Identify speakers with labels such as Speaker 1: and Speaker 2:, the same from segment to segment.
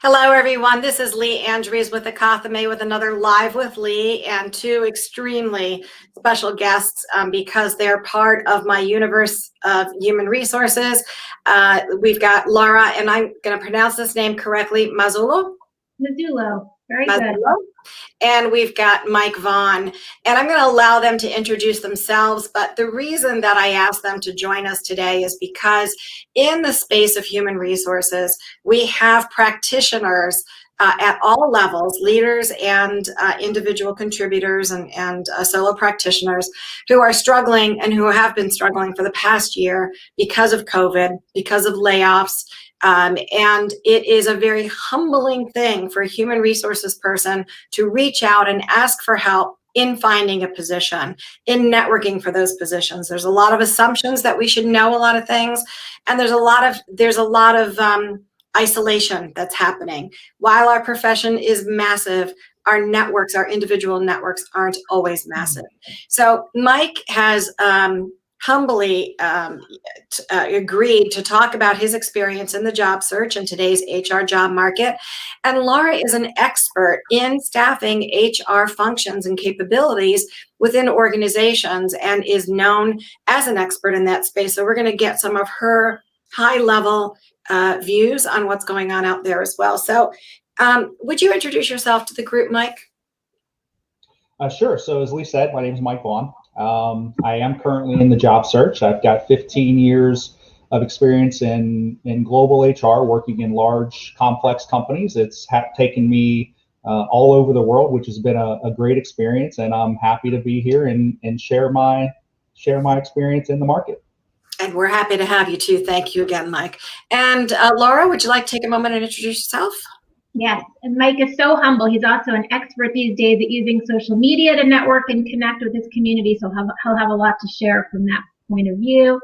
Speaker 1: Hello, everyone. This is Lee Andrews with Akathame with another Live with Lee and two extremely special guests because they're part of my universe of human resources. We've got Laura, and I'm going to pronounce this name correctly, Mazzullo.
Speaker 2: Mazzullo. Very good.
Speaker 1: And we've got Mike Vaughn, and I'm going to allow them to introduce themselves. But the reason that I asked them to join us today is because in the space of human resources, we have practitioners at all levels, leaders and individual contributors and solo practitioners who are struggling and who have been struggling for the past year because of COVID, because of layoffs. And it is a very humbling thing for a human resources person to reach out and ask for help in finding a position, in networking for those positions. There's a lot of assumptions that we should know a lot of things, and there's a lot of isolation that's happening. While our profession is massive, our networks, our individual networks aren't always massive. So Mike has humbly agreed to talk about his experience in the job search in today's HR job market. And Laura is an expert in staffing HR functions and capabilities within organizations and is known as an expert in that space. So we're going to get some of her high-level views on what's going on out there as well. So would you introduce yourself to the group, Mike?
Speaker 3: Sure. So as Lee said, my name is Mike Vaughn. I am currently in the job search. I've got 15 years of experience in global HR, working in large, complex companies. It's taken me all over the world, which has been a great experience, and I'm happy to be here and share my experience in the market.
Speaker 1: And we're happy to have you too. Thank you again, Mike. And Laura, would you like to take a moment and introduce yourself?
Speaker 2: Yes, and Mike is so humble. He's also an expert these days at using social media to network and connect with his community, so he'll have a lot to share from that point of view.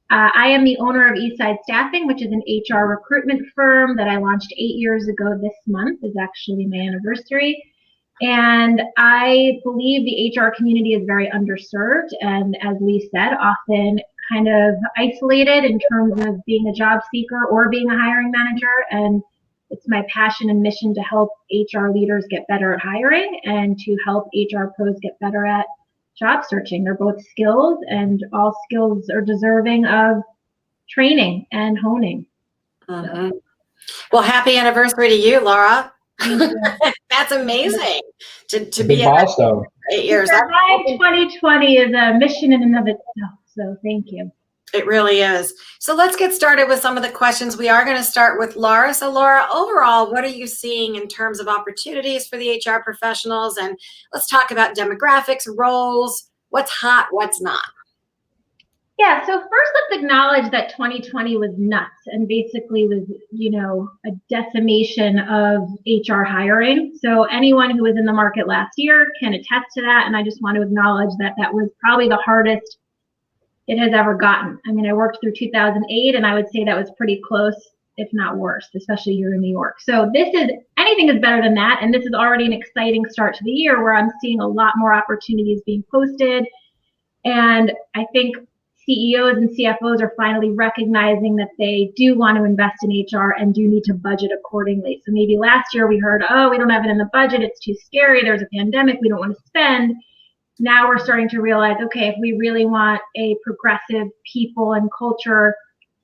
Speaker 2: I am the owner of Eastside Staffing, which is an HR recruitment firm that I launched 8 years ago. This month is actually my anniversary. And I believe the HR community is very underserved and, as Lee said, often kind of isolated in terms of being a job seeker or being a hiring manager. And it's my passion and mission to help HR leaders get better at hiring and to help HR pros get better at job searching. They're both skills, and all skills are deserving of training and honing.
Speaker 1: Mm-hmm. Well, happy anniversary to you, Laura. That's amazing to be
Speaker 3: milestone.
Speaker 1: 8 years.
Speaker 2: 2020 is a mission in and of itself. So thank you.
Speaker 1: It really is. So let's get started with some of the questions. We are going to start with Laura. So Laura, overall, what are you seeing in terms of opportunities for the HR professionals? And let's talk about demographics, roles, what's hot, what's not.
Speaker 2: Yeah, so first let's acknowledge that 2020 was nuts and basically was, a decimation of HR hiring. So anyone who was in the market last year can attest to that. And I just want to acknowledge that that was probably the hardest it has ever gotten. I mean, I worked through 2008, and I would say that was pretty close, if not worse, especially here in New York. So anything is better than that, and this is already an exciting start to the year where I'm seeing a lot more opportunities being posted, and I think CEOs and CFOs are finally recognizing that they do want to invest in HR and do need to budget accordingly. So maybe last year we heard, oh, we don't have it in the budget, it's too scary, there's a pandemic, we don't want to spend. Now we're starting to realize, okay, if we really want a progressive people and culture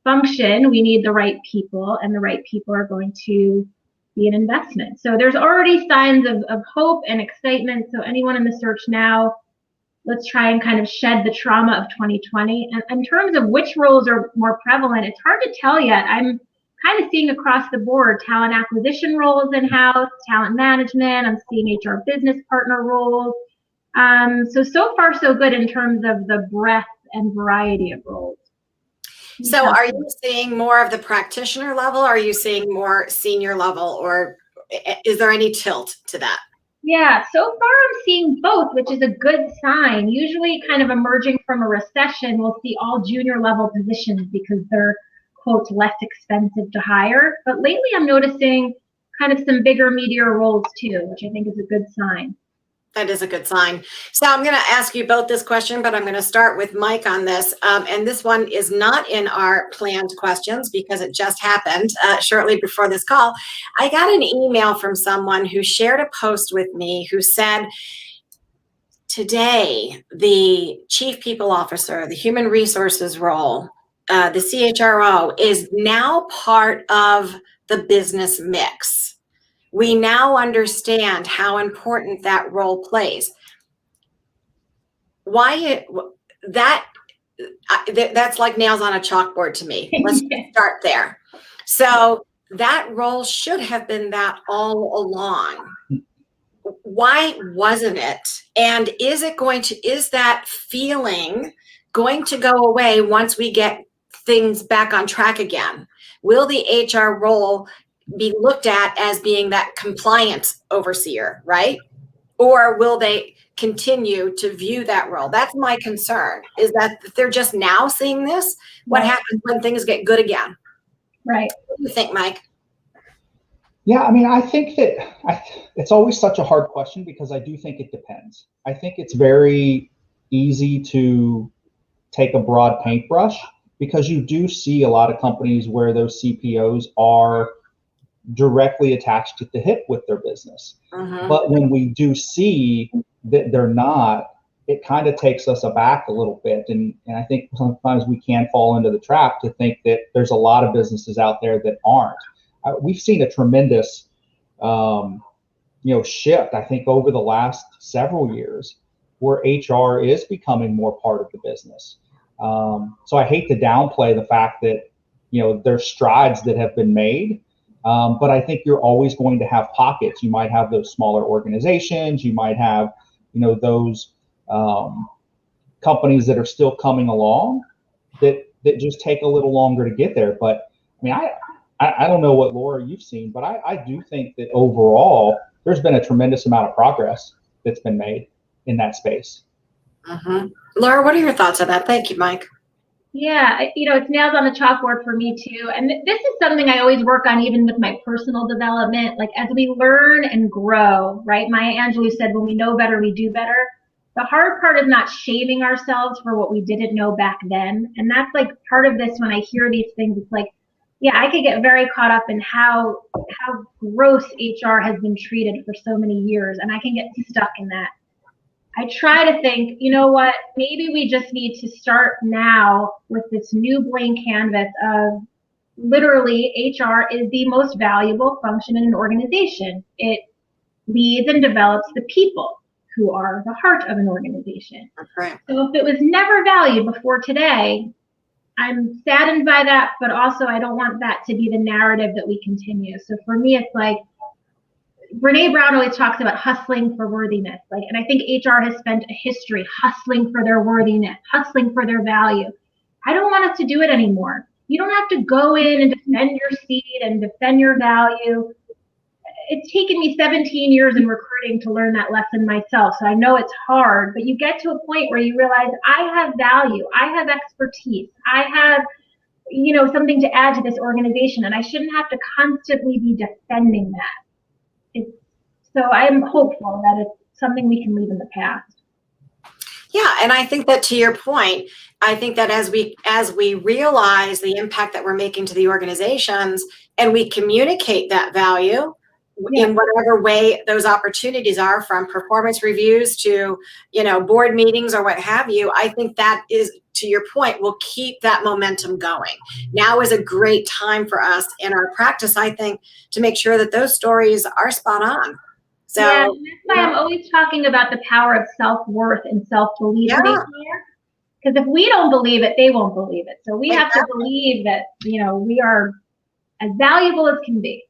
Speaker 2: function, we need the right people, and the right people are going to be an investment. So there's already signs of hope and excitement. So anyone in the search now, let's try and kind of shed the trauma of 2020. And in terms of which roles are more prevalent, it's hard to tell yet. I'm kind of seeing across the board talent acquisition roles in-house, talent management. I'm seeing HR business partner roles. So far so good in terms of the breadth and variety of roles.
Speaker 1: So are you seeing more of the practitioner level? Are you seeing more senior level, or is there any tilt to that?
Speaker 2: Yeah, so far I'm seeing both, which is a good sign. Usually kind of emerging from a recession, we'll see all junior level positions because they're, quote, less expensive to hire. But lately I'm noticing kind of some bigger, meatier roles too, which I think is a good sign.
Speaker 1: That is a good sign. So I'm going to ask you both this question, but I'm going to start with Mike on this. And this one is not in our planned questions because it just happened shortly before this call. I got an email from someone who shared a post with me who said, today, the chief people officer, the human resources role, the CHRO is now part of the business mix. We now understand how important that role plays. That's like nails on a chalkboard to me. Let's start there. So that role should have been that all along. Why wasn't it? And is that feeling going to go away once we get things back on track again? Will the HR role be looked at as being that compliance overseer, right? Or will they continue to view that role? That's my concern, is that they're just now seeing this. What happens when things get good again?
Speaker 2: Right.
Speaker 1: What do you think, Mike?
Speaker 3: Yeah, I mean, I think that it's always such a hard question because I do think it depends. I think it's very easy to take a broad paintbrush because you do see a lot of companies where those CPOs are directly attached at the hip with their business.
Speaker 1: Mm-hmm.
Speaker 3: But when we do see that they're not, it kind of takes us aback a little bit. And I think sometimes we can fall into the trap to think that there's a lot of businesses out there that aren't. We've seen a tremendous, shift, I think, over the last several years where HR is becoming more part of the business. So I hate to downplay the fact that, there's strides that have been made. But I think you're always going to have pockets. You might have those smaller organizations. You might have, those companies that are still coming along that just take a little longer to get there. But I mean, I don't know what, Laura, you've seen, but I do think that overall there's been a tremendous amount of progress that's been made in that space.
Speaker 1: Mm-hmm. Laura, what are your thoughts on that? Thank you, Mike.
Speaker 2: Yeah, it's nails on the chalkboard for me too. And this is something I always work on even with my personal development. Like as we learn and grow, right? Maya Angelou said, when we know better, we do better. The hard part is not shaming ourselves for what we didn't know back then. And that's like part of this when I hear these things, it's like, yeah, I could get very caught up in how gross HR has been treated for so many years. And I can get stuck in that. I try to think, you know what, maybe we just need to start now with this new blank canvas of literally HR is the most valuable function in an organization. It leads and develops the people who are the heart of an organization.
Speaker 1: Right.
Speaker 2: So if it was never valued before today, I'm saddened by that, but also I don't want that to be the narrative that we continue. So for me, it's like, Brene Brown always talks about hustling for worthiness. And I think HR has spent a history hustling for their worthiness, hustling for their value. I don't want us to do it anymore. You don't have to go in and defend your seat and defend your value. It's taken me 17 years in recruiting to learn that lesson myself. So I know it's hard, but you get to a point where you realize I have value. I have expertise. I have, something to add to this organization, and I shouldn't have to constantly be defending that. So I'm hopeful that it's something we can leave in the past.
Speaker 1: Yeah, and I think that to your point, I think that as we realize the impact that we're making to the organizations and we communicate that value in whatever way those opportunities are, from performance reviews to, board meetings or what have you, I think that is, to your point, will keep that momentum going. Now is a great time for us in our practice, I think, to make sure that those stories are spot on. So
Speaker 2: that's why I'm always talking about the power of self-worth and self-belief. Because if we don't believe it, they won't believe it. So we have to believe that, we are as valuable as can be.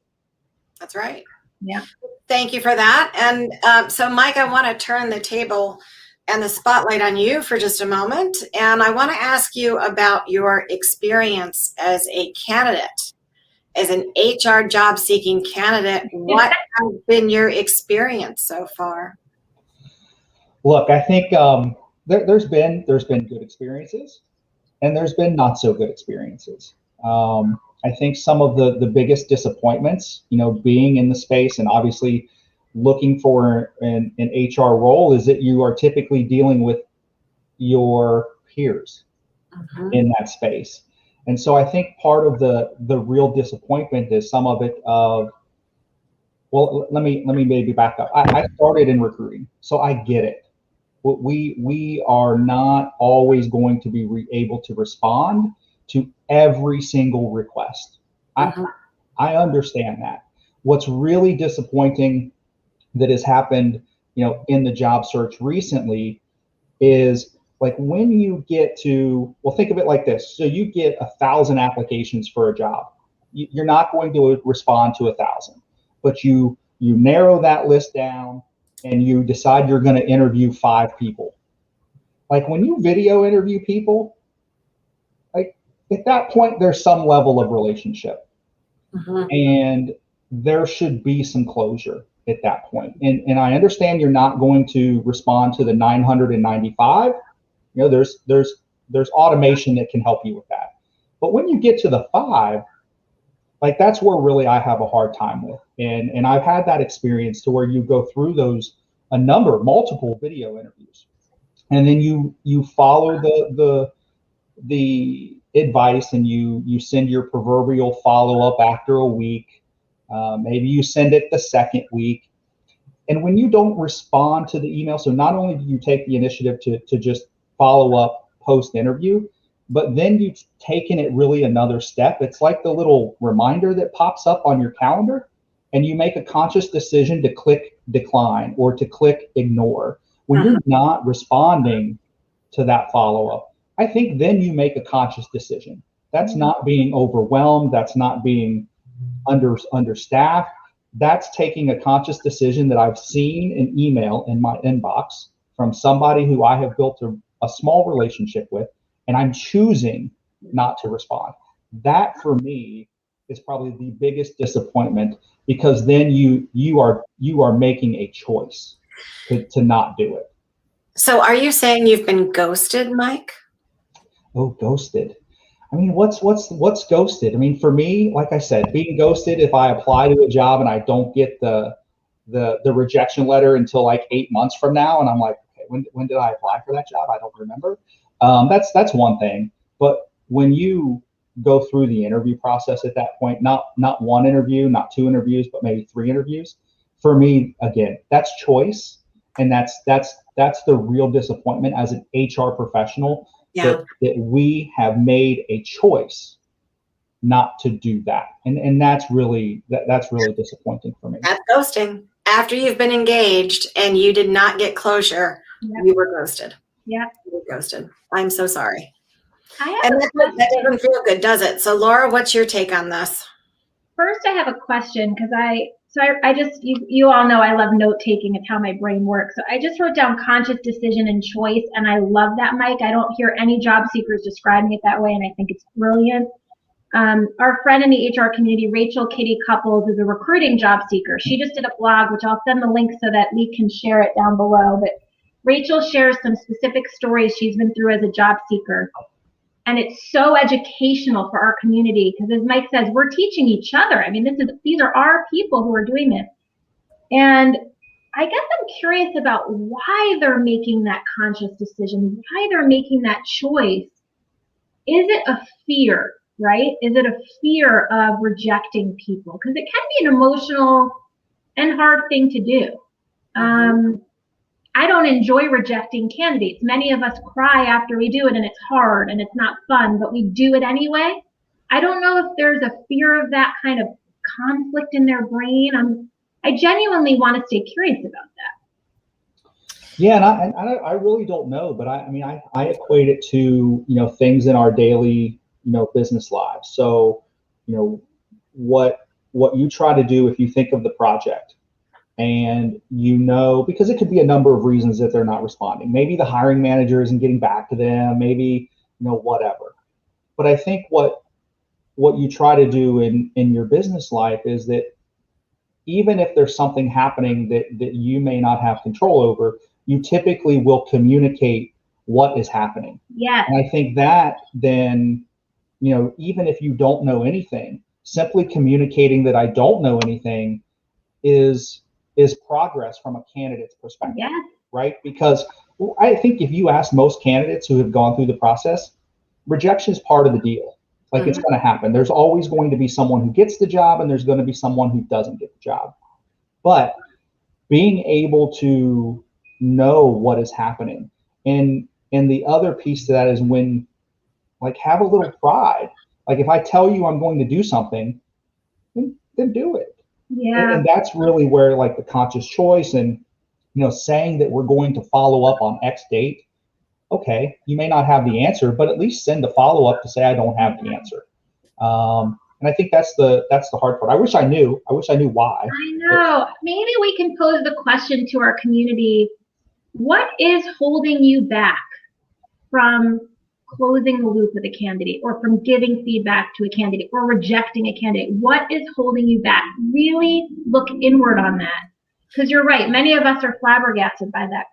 Speaker 1: That's right.
Speaker 2: Yeah.
Speaker 1: Thank you for that. And so, Mike, I want to turn the table and the spotlight on you for just a moment. And I want to ask you about your experience as a candidate, as an HR job seeking candidate. What has been your experience so far?
Speaker 3: Look, I think there's been good experiences and there's been not so good experiences. I think some of the biggest disappointments, being in the space, and obviously looking for an HR role is that you are typically dealing with your peers in that space. And so I think part of the real disappointment is some of it of, well, let me maybe back up. I started in recruiting, so I get it. We are not always going to be able to respond to every single request. I understand that. What's really disappointing that has happened, in the job search recently is like when you get to, well, think of it like this. So you get 1,000 applications for a job. You're not going to respond to 1,000, but you narrow that list down and you decide you're going to interview 5 people. Like when you video interview people, like at that point, there's some level of relationship. And there should be some closure at that point. And I understand you're not going to respond to the 995. There's automation that can help you with that. But when you get to the 5, like that's where really I have a hard time with. And I've had that experience to where you go through multiple video interviews. And then you follow the advice and you send your proverbial follow-up after a week. Maybe you send it the second week. And when you don't respond to the email, so not only do you take the initiative to just follow up post-interview, but then you've taken it really another step. It's like the little reminder that pops up on your calendar, and you make a conscious decision to click decline or to click ignore. When you're not responding to that follow-up, I think then you make a conscious decision. That's not being overwhelmed. That's not being understaffed. That's taking a conscious decision that I've seen an email in my inbox from somebody who I have built a small relationship with, and I'm choosing not to respond. That for me is probably the biggest disappointment, because then you are making a choice to not do it.
Speaker 1: So are you saying you've been ghosted, Mike?
Speaker 3: Oh, ghosted. I mean, what's ghosted? I mean, for me, like I said, being ghosted, if I apply to a job and I don't get the rejection letter until like 8 months from now, and I'm like, okay, when did I apply for that job? I don't remember. That's one thing. But when you go through the interview process at that point, not one interview, not 2 interviews, but maybe 3 interviews, for me, again, that's choice. And that's the real disappointment as an HR professional. That we have made a choice not to do that, and that's really disappointing for me.
Speaker 1: That's ghosting. After you've been engaged and you did not get closure, you were ghosted.
Speaker 2: Yeah,
Speaker 1: you were ghosted. I'm so sorry.
Speaker 2: And
Speaker 1: that doesn't feel good, does it? So, Laura, what's your take on this?
Speaker 2: First, I have a question because I just, you all know I love note taking. It's how my brain works. So I just wrote down conscious decision and choice, and I love that, Mike. I don't hear any job seekers describing it that way, and I think it's brilliant. Our friend in the HR community, Rachel Kitty Couples, is a recruiting job seeker. She just did a blog, which I'll send the link so that we can share it down below. But Rachel shares some specific stories she's been through as a job seeker. And it's so educational for our community because, as Mike says, we're teaching each other. I mean, these are our people who are doing this. And I guess I'm curious about why they're making that conscious decision, why they're making that choice. Is it a fear, right? Is it a fear of rejecting people? Because it can be an emotional and hard thing to do. I don't enjoy rejecting candidates. Many of us cry after we do it, and it's hard and it's not fun, but we do it anyway. I don't know if there's a fear of that kind of conflict in their brain. I genuinely want to stay curious about that.
Speaker 3: Yeah, and I really don't know, but I equate it to things in our daily business lives. So what you try to do if you think of the project. And because it could be a number of reasons that they're not responding. Maybe the hiring manager isn't getting back to them, maybe, whatever. But I think what you try to do in your business life is that even if there's something happening that you may not have control over, you typically will communicate what is happening.
Speaker 2: Yeah.
Speaker 3: And I think that then, even if you don't know anything, simply communicating that I don't know anything is is progress from a candidate's perspective,
Speaker 2: Yes.
Speaker 3: right? Because I think if you ask most candidates who have gone through the process, rejection is part of the deal. Like, it's going to happen. There's always going to be someone who gets the job, and there's going to be someone who doesn't get the job. But being able to know what is happening, and the other piece to that is when, like, have a little pride. Like, if I tell you I'm going to do something, then do it.
Speaker 2: Yeah.
Speaker 3: And that's really where, like, the conscious choice and, saying that we're going to follow up on X date. Okay, you may not have the answer, but at least send a follow up to say I don't have the answer. And I think that's the hard part. I wish I knew why.
Speaker 2: I know. Maybe we can pose the question to our community: what is holding you back from closing the loop with a candidate, or from giving feedback to a candidate, or rejecting a candidate? What is holding you back? Really look inward on that, because you're right. Many of us are flabbergasted by that.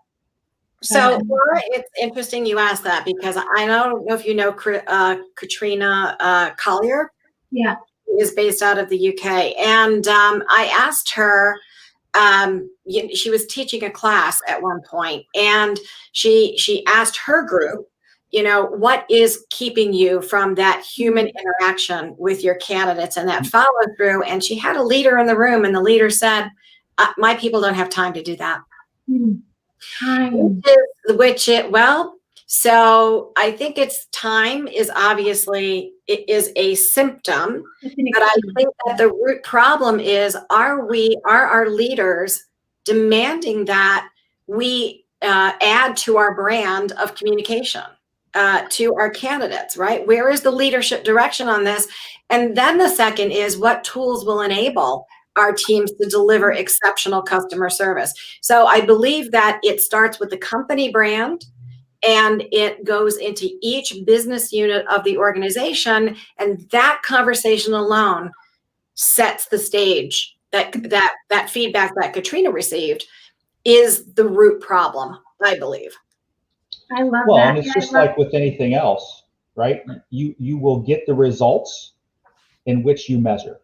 Speaker 1: So, Laura, it's interesting you asked that, because I don't know if you know Katrina Collier.
Speaker 2: Yeah.
Speaker 1: Is based out of the UK. And I asked her, she was teaching a class at one point, and she asked her group, what is keeping you from that human interaction with your candidates and that follow through? And she had a leader in the room, and the leader said, my people don't have time to do that.
Speaker 2: Time.
Speaker 1: So I think it's time is obviously, it is a symptom, but I think that the root problem is, are our leaders demanding that we add to our brand of communication to our candidates, right? Where is the leadership direction on this? And then the second is, what tools will enable our teams to deliver exceptional customer service? So I believe that it starts with the company brand, and it goes into each business unit of the organization, and that conversation alone sets the stage. That feedback that Katrina received is the root problem, I believe.
Speaker 2: I love that.
Speaker 3: Well, and it's just like with anything else, right? You will get the results in which you measure.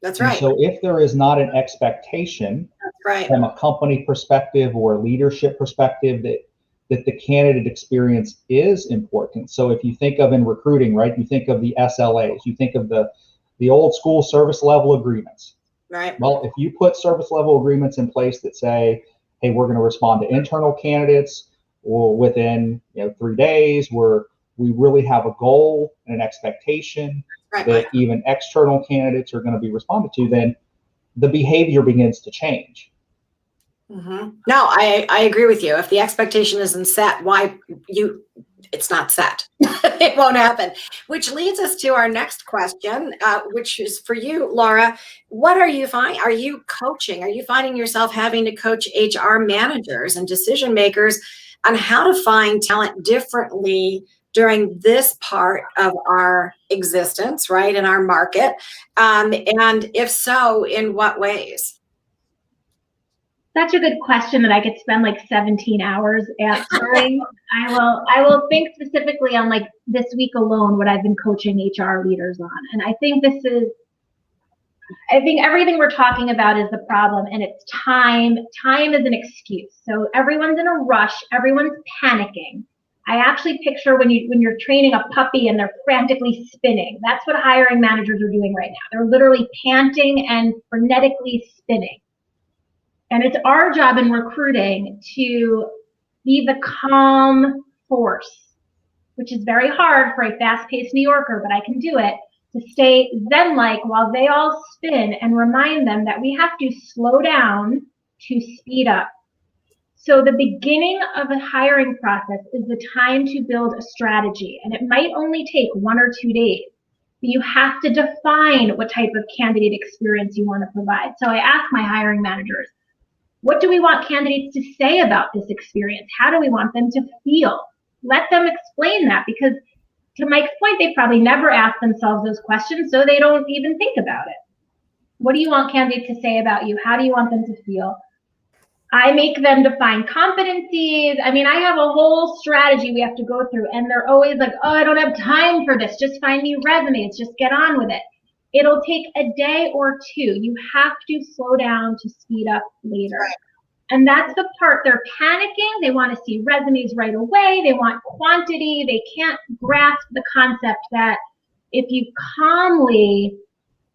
Speaker 1: That's right.
Speaker 3: And so if there is not an expectation from a company perspective or a leadership perspective that the candidate experience is important. So if you think of in recruiting, right, you think of the SLAs, you think of the old school service level agreements.
Speaker 1: Right.
Speaker 3: Well, if you put service level agreements in place that say, hey, we're going to respond to internal candidates or within 3 days, we really have a goal and an expectation that even external candidates are going to be responded to, then the behavior begins to change.
Speaker 1: Mm-hmm. No, I agree with you. If the expectation isn't set, it's not set. It won't happen. Which leads us to our next question, which is for you, Laura. What are you finding? Are you coaching? Are you finding yourself having to coach HR managers and decision makers on how to find talent differently during this part of our existence, right, in our market? And if so, in what ways?
Speaker 2: Such a good question that I could spend like 17 hours answering. I will think specifically on, like, this week alone, what I've been coaching HR leaders on. And I think everything we're talking about is the problem, and it's time. Time is an excuse. So everyone's in a rush, everyone's panicking. I actually picture when you're training a puppy and they're frantically spinning. That's what hiring managers are doing right now. They're literally panting and frenetically spinning. And it's our job in recruiting to be the calm force, which is very hard for a fast-paced New Yorker, but I can do it, to stay zen-like while they all spin, and remind them that we have to slow down to speed up. So the beginning of a hiring process is the time to build a strategy, and it might only take 1 or 2 days. But you have to define what type of candidate experience you want to provide. So I ask my hiring managers, what do we want candidates to say about this experience? How do we want them to feel? Let them explain that, because to Mike's point, they probably never asked themselves those questions, so they don't even think about it. What do you want candidates to say about you? How do you want them to feel? I make them define competencies. I mean, I have a whole strategy we have to go through, and they're always like, oh, I don't have time for this. Just find me resumes. Just get on with it. it'll take a day or two. You have to slow down to speed up later.
Speaker 1: Right.
Speaker 2: And that's the part they're panicking. They want to see resumes right away. They want quantity. They can't grasp the concept that if you calmly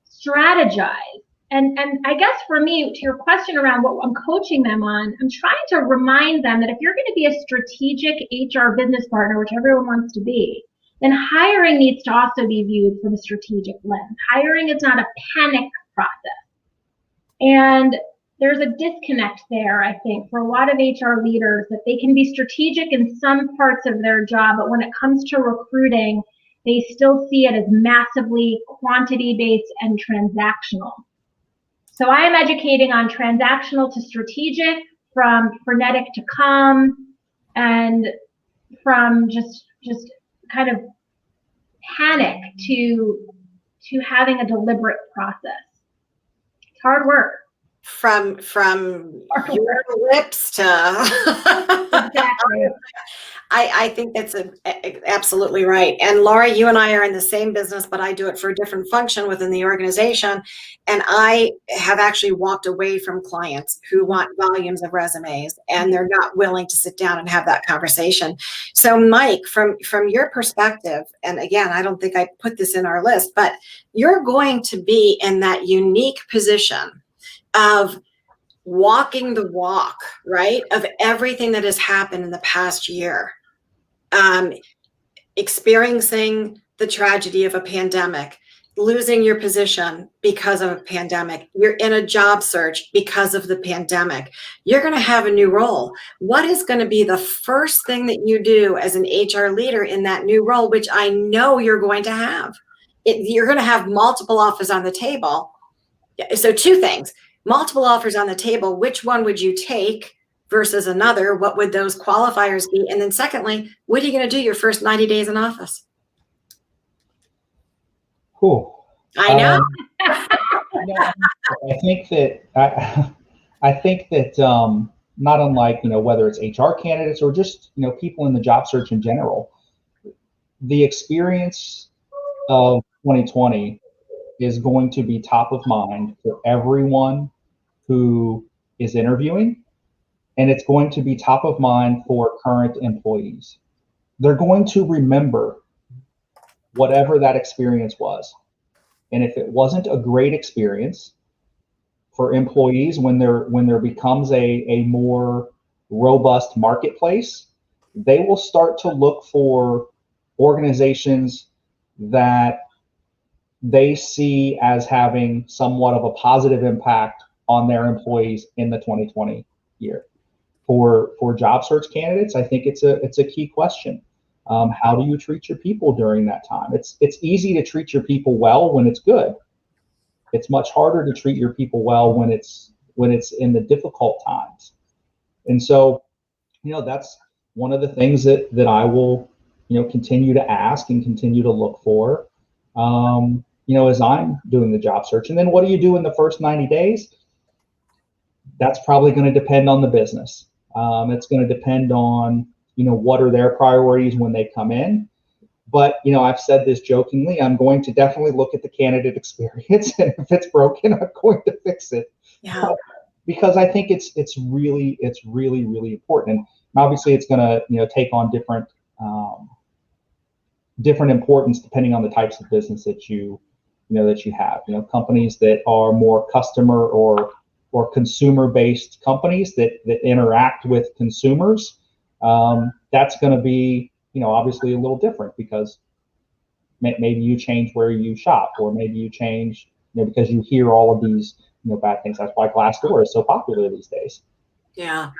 Speaker 2: strategize, and I guess for me, to your question around what I'm coaching them on, I'm trying to remind them that if you're going to be a strategic HR business partner, which everyone wants to be, then hiring needs to also be viewed from a strategic lens. Hiring is not a panic process. And there's a disconnect there, I think, for a lot of HR leaders, that they can be strategic in some parts of their job, but when it comes to recruiting, they still see it as massively quantity-based and transactional. So I am educating on transactional to strategic, from frenetic to calm, and from just kind of panic to having a deliberate process. It's hard work.
Speaker 1: From your lips to
Speaker 2: Exactly.
Speaker 1: I think that's absolutely right. And Laura, you and I are in the same business, but I do it for a different function within the organization. And I have actually walked away from clients who want volumes of resumes, and they're not willing to sit down and have that conversation. So Mike, from your perspective, and again, I don't think I put this in our list, but you're going to be in that unique position of walking the walk, right, of everything that has happened in the past year, experiencing the tragedy of a pandemic, losing your position because of a pandemic, you're in a job search because of the pandemic, you're going to have a new role. What is going to be the first thing that you do as an HR leader in that new role, which I know you're going to have? You're going to have multiple offers on the table. So two things. Multiple offers on the table, which one would you take versus another? What would those qualifiers be? And then secondly, what are you going to do your first 90 days in office?
Speaker 3: Cool.
Speaker 1: I know.
Speaker 3: I think that not unlike, whether it's HR candidates or just, people in the job search in general, the experience of 2020 is going to be top of mind for everyone who is interviewing, and it's going to be top of mind for current employees. They're going to remember whatever that experience was. And if it wasn't a great experience for employees, when there becomes a more robust marketplace, they will start to look for organizations that they see as having somewhat of a positive impact on their employees in the 2020 year. For job search candidates, I think it's a key question. How do you treat your people during that time? It's easy to treat your people well when it's good. It's much harder to treat your people well when it's in the difficult times. And so, that's one of the things that I will, continue to ask and continue to look for, as I'm doing the job search. And then what do you do in the first 90 days? That's probably going to depend on the business. It's going to depend on, what are their priorities when they come in. But, I've said this jokingly, I'm going to definitely look at the candidate experience, and if it's broken, I'm going to fix it.
Speaker 1: Yeah.
Speaker 3: Because I think it's really, really important. And obviously it's going to, take on different importance depending on the types of business that you have. Companies that are more customer or consumer-based companies that interact with consumers, that's going to be, obviously a little different, because maybe you change where you shop, or maybe you change, because you hear all of these, bad things. That's why Glassdoor is so popular these days.
Speaker 1: Yeah.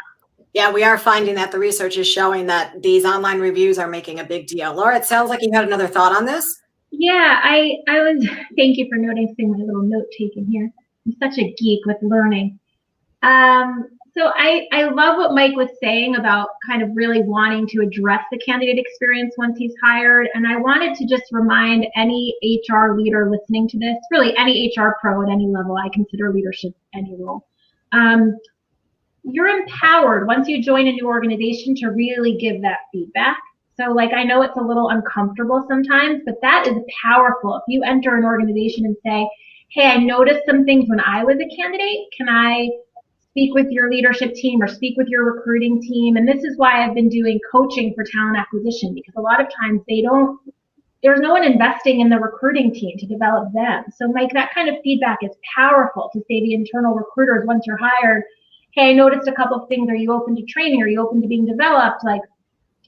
Speaker 1: Yeah, we are finding that the research is showing that these online reviews are making a big deal. Laura, it sounds like you had another thought on this.
Speaker 2: Yeah, I was, thank you for noticing my little note taking here. I'm such a geek with learning. So I love what Mike was saying about kind of really wanting to address the candidate experience once he's hired. And I wanted to just remind any HR leader listening to this, really any HR pro at any level, I consider leadership any role. You're empowered once you join a new organization to really give that feedback. So like, I know it's a little uncomfortable sometimes, but that is powerful. If you enter an organization and say, hey, I noticed some things when I was a candidate, can I speak with your leadership team or speak with your recruiting team? And this is why I've been doing coaching for talent acquisition, because a lot of times there's no one investing in the recruiting team to develop them. So like, that kind of feedback is powerful to say to the internal recruiters once you're hired, hey, I noticed a couple of things. Are you open to training? Are you open to being developed? Like,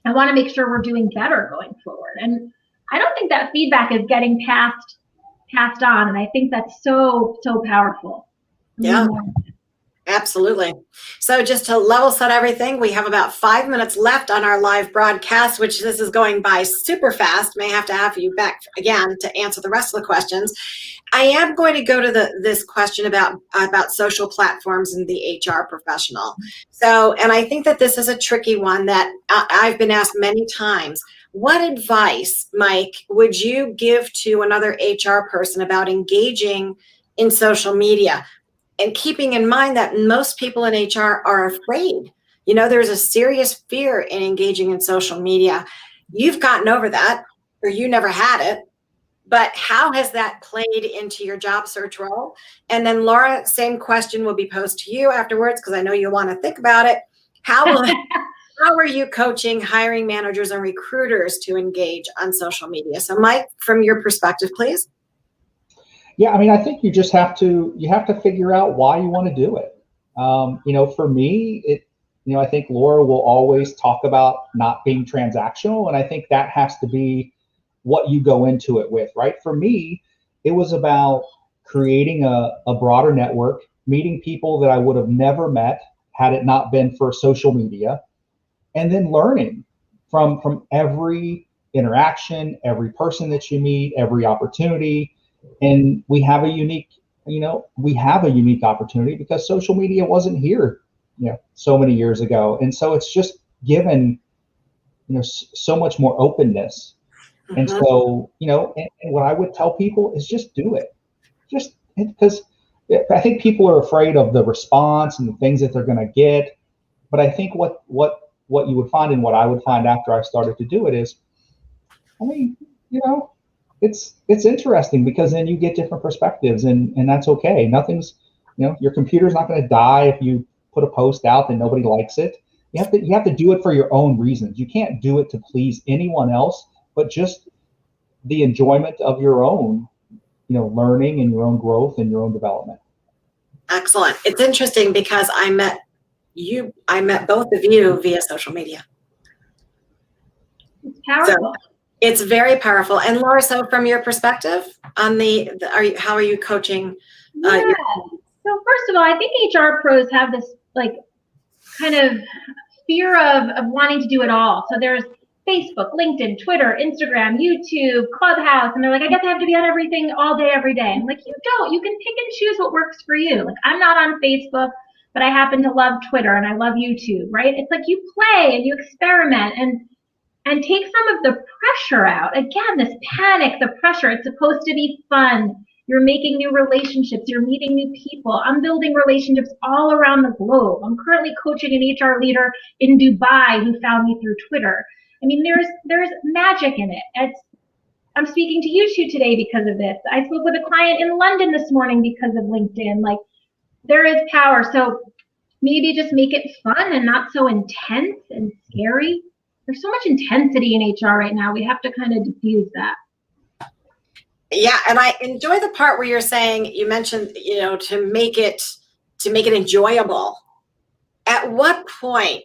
Speaker 2: I want to make sure we're doing better going forward. And I don't think that feedback is getting passed on. And I think that's so powerful.
Speaker 1: Yeah. Absolutely. So just to level set everything, we have about 5 minutes left on our live broadcast, which this is going by super fast. May have to have you back again to answer the rest of the questions. I am going to go to this question about social platforms and the HR professional. So, and I think that this is a tricky one that I've been asked many times. What advice, Mike, would you give to another HR person about engaging in social media? And keeping in mind that most people in HR are afraid. You know, there's a serious fear in engaging in social media. You've gotten over that, or you never had it. But how has that played into your job search role? And then Laura, same question will be posed to you afterwards, because I know you'll want to think about it. How are you coaching hiring managers and recruiters to engage on social media? So Mike, from your perspective, please.
Speaker 3: Yeah, I mean, I think you just have to figure out why you want to do it. You know, for me, I think Laura will always talk about not being transactional, and I think that has to be what you go into it with, right? For me, it was about creating a broader network, meeting people that I would have never met had it not been for social media, and then learning from every interaction, every person that you meet, every opportunity. And we have a unique opportunity because social media wasn't here, so many years ago. And so it's just given, so much more openness. Mm-hmm. And so, and what I would tell people is just do it. Just because I think people are afraid of the response and the things that they're going to get. But I think what you would find and what I would find after I started to do it is, I mean, it's interesting because then you get different perspectives and that's okay. Nothing's, your computer's not going to die if you put a post out and nobody likes it. You have to do it for your own reasons. You can't do it to please anyone else, but just the enjoyment of your own, learning and your own growth and your own development.
Speaker 1: Excellent. It's interesting because I met both of you via social media.
Speaker 2: It's powerful.
Speaker 1: So, it's very powerful. And Laura, so from your perspective on how are you coaching?
Speaker 2: So first of all, I think HR pros have this like kind of fear of wanting to do it all. So there's Facebook, LinkedIn, Twitter, Instagram, YouTube, Clubhouse, and they're like, I guess I have to be on everything all day, every day. I'm like, you don't. You can pick and choose what works for you. Like, I'm not on Facebook, but I happen to love Twitter and I love YouTube, right? It's like you play and you experiment and take some of the pressure out. Again, this panic, the pressure, it's supposed to be fun. You're making new relationships. You're meeting new people. I'm building relationships all around the globe. I'm currently coaching an HR leader in Dubai who found me through Twitter. I mean, there's magic in it. I'm speaking to you two today because of this. I spoke with a client in London this morning because of LinkedIn. Like, there is power. So maybe just make it fun and not so intense and scary. There's so much intensity in HR right now. We have to kind of diffuse that.
Speaker 1: Yeah, and I enjoy the part where you're saying, you mentioned, to make it enjoyable. At what point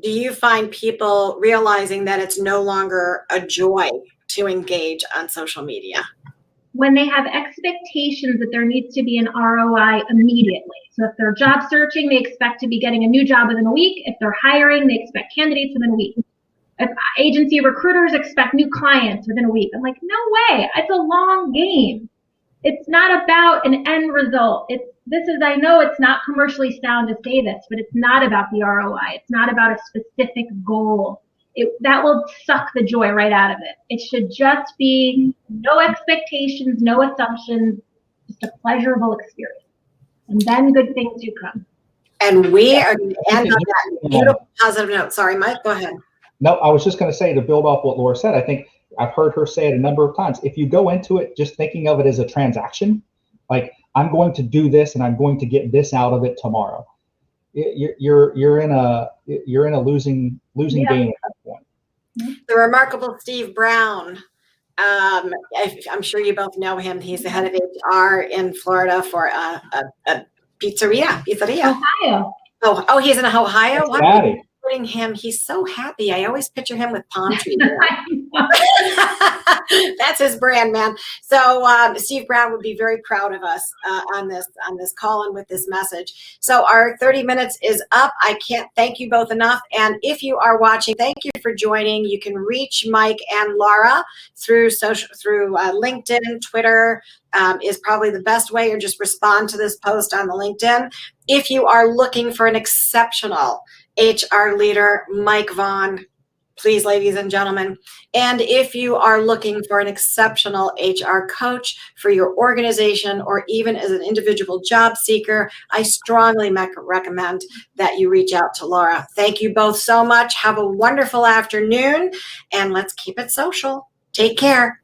Speaker 1: do you find people realizing that it's no longer a joy to engage on social media?
Speaker 2: When they have expectations that there needs to be an ROI immediately. So if they're job searching, they expect to be getting a new job within a week. If they're hiring, they expect candidates within a week. If agency recruiters expect new clients within a week, I'm like, no way. It's a long game. It's not about an end result. I know it's not commercially sound to say this, but it's not about the ROI. It's not about a specific goal. That will suck the joy right out of it. It should just be no expectations, no assumptions, just a pleasurable experience. And then good things do come.
Speaker 1: And we are going to end on that beautiful positive note. Sorry, Mike, go ahead.
Speaker 3: No, I was just going to say, to build off what Laura said, I think I've heard her say it a number of times. If you go into it just thinking of it as a transaction, like I'm going to do this and I'm going to get this out of it tomorrow, you're in a losing game at that point.
Speaker 1: The remarkable Steve Brown. I'm sure you both know him. He's the head of HR in Florida for a pizzeria.
Speaker 2: Ohio.
Speaker 1: Oh, he's in Ohio.
Speaker 3: That's Daddy.
Speaker 1: Putting him, he's so happy. I always picture him with palm trees. That's his brand, man. So Steve Brown would be very proud of us on this call and with this message. So our 30 minutes is up. I can't thank you both enough. And if you are watching, thank you for joining. You can reach Mike and Laura through LinkedIn, Twitter is probably the best way, or just respond to this post on the LinkedIn. If you are looking for an exceptional HR leader, Mike Vaughn, please, ladies and gentlemen. And if you are looking for an exceptional HR coach for your organization, or even as an individual job seeker, I strongly recommend that you reach out to Laura. Thank you both so much. Have a wonderful afternoon, and let's keep it social. Take care.